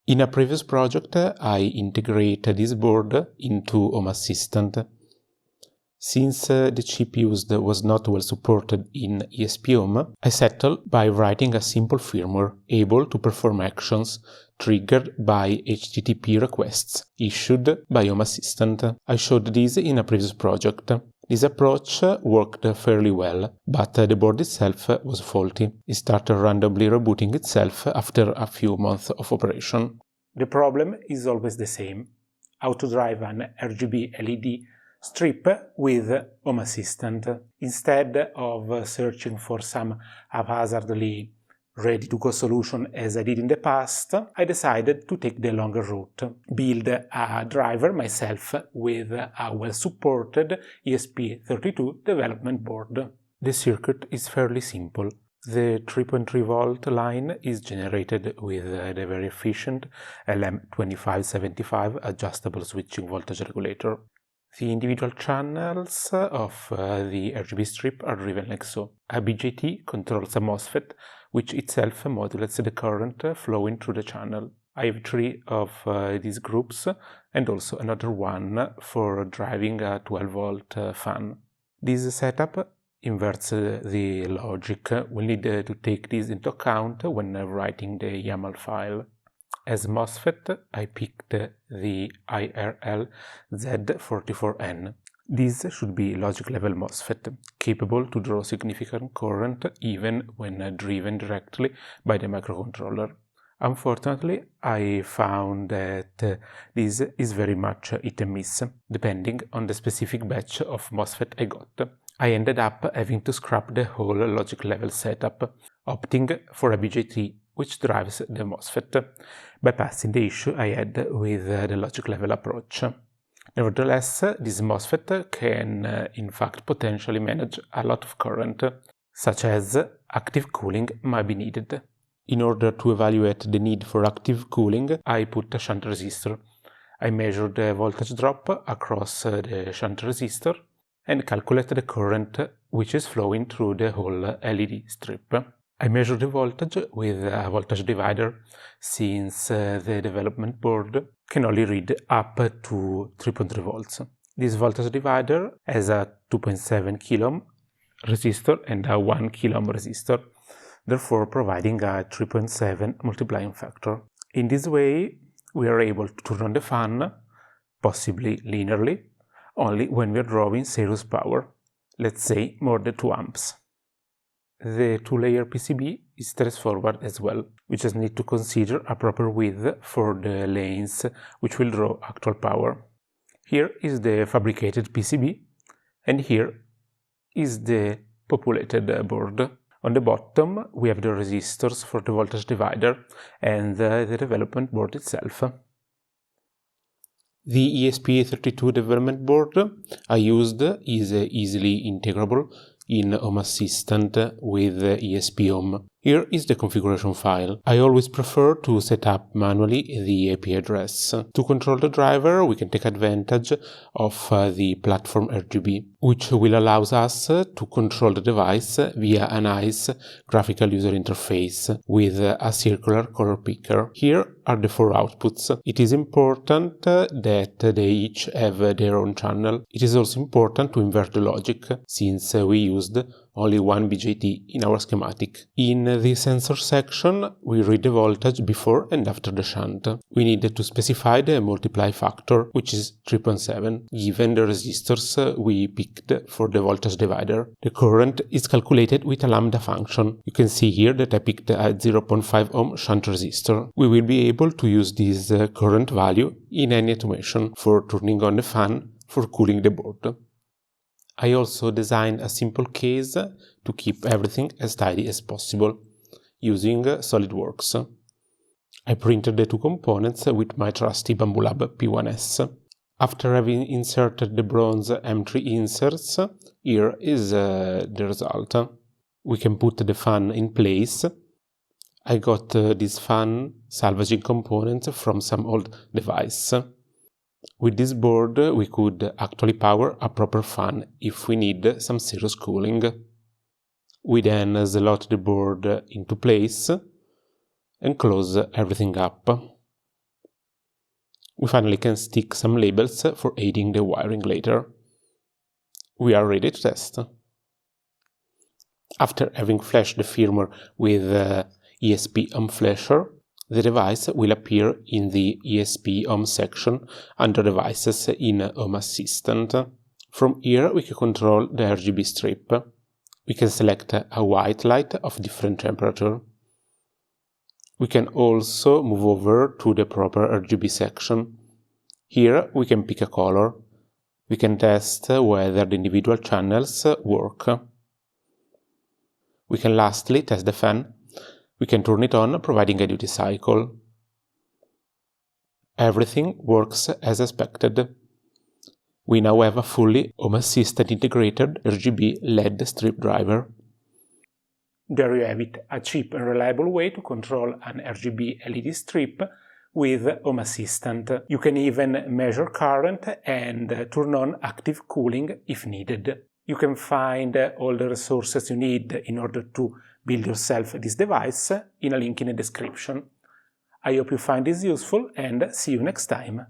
In a previous project, I integrated this board into Home Assistant. Since the chip used was not well supported in ESP Home, I settled by writing a simple firmware able to perform actions triggered by HTTP requests issued by Home Assistant. I showed this in a previous project. This approach worked fairly well, but the board itself was faulty. It started randomly rebooting itself after a few months of operation. The problem is always the same: how to drive an RGB LED strip with Home Assistant. Instead of searching for some haphazardly ready-to-go solution as I did in the past, I decided to take the longer route, build a driver myself with a well-supported ESP32 development board. The circuit is fairly simple. The 3.3 volt line is generated with the very efficient LM2575 adjustable switching voltage regulator. The individual channels of the RGB strip are driven like so. A BJT controls a MOSFET, which itself modulates the current flowing through the channel. I have 3 of these groups and also another one for driving a 12-volt fan. This setup inverts the logic. We'll need to take this into account when writing the YAML file. As MOSFET, I picked the IRL Z44N. This should be logic level MOSFET, capable to draw significant current even when driven directly by the microcontroller. Unfortunately, I found that this is very much hit and miss, depending on the specific batch of MOSFET I got. I ended up having to scrap the whole logic level setup, opting for a BJT which drives the MOSFET, bypassing the issue I had with the logic level approach. Nevertheless, this MOSFET can in fact potentially manage a lot of current, such as active cooling might be needed. In order to evaluate the need for active cooling, I put a shunt resistor. I measured the voltage drop across the shunt resistor and calculated the current which is flowing through the whole LED strip. I measured the voltage with a voltage divider, since the development board can only read up to 3.3 volts. This voltage divider has a 2.7 kilo resistor and a 1 kilo resistor, therefore providing a 3.7 multiplying factor. In this way, we are able to turn on the fan, possibly linearly, only when we are drawing serious power, let's say more than 2 amps. The 2-layer PCB is straightforward as well. We just need to consider a proper width for the lanes which will draw actual power. Here is the fabricated PCB, and here is the populated board. On the bottom we have the resistors for the voltage divider and the development board itself. The ESP32 development board I used is easily integrable in Home Assistant with ESP Home. Here is the configuration file. I always prefer to set up manually the IP address. To control the driver, we can take advantage of the platform RGB, which will allow us to control the device via a nice graphical user interface with a circular color picker. Here are the 4 outputs. It is important that they each have their own channel. It is also important to invert the logic, since we used only one BJT in our schematic. In the sensor section, we read the voltage before and after the shunt. We needed to specify the multiply factor, which is 3.7, given the resistors we picked for the voltage divider. The current is calculated with a lambda function. You can see here that I picked a 0.5 ohm shunt resistor. We will be able to use this current value in any automation for turning on the fan for cooling the board. I also designed a simple case to keep everything as tidy as possible, using SolidWorks. I printed the 2 components with my trusty Bambulab P1S. After having inserted the bronze M3 inserts, here is the result. We can put the fan in place. I got this fan salvaging components from some old device. With this board, we could actually power a proper fan if we need some serious cooling. We then slot the board into place and close everything up. We finally can stick some labels for aiding the wiring later. We are ready to test. After having flashed the firmware with ESP Home Flasher, the device will appear in the ESP Home section under Devices in Home Assistant. From here we can control the RGB strip. We can select a white light of different temperature. We can also move over to the proper RGB section. Here we can pick a color. We can test whether the individual channels work. We can lastly test the fan. We can turn it on, providing a duty cycle. Everything works as expected. We now have a fully Home Assistant integrated RGB LED strip driver. There you have it, a cheap and reliable way to control an RGB LED strip with Home Assistant. You can even measure current and turn on active cooling if needed. You can find all the resources you need in order to build yourself this device in a link in the description. I hope you find this useful and see you next time.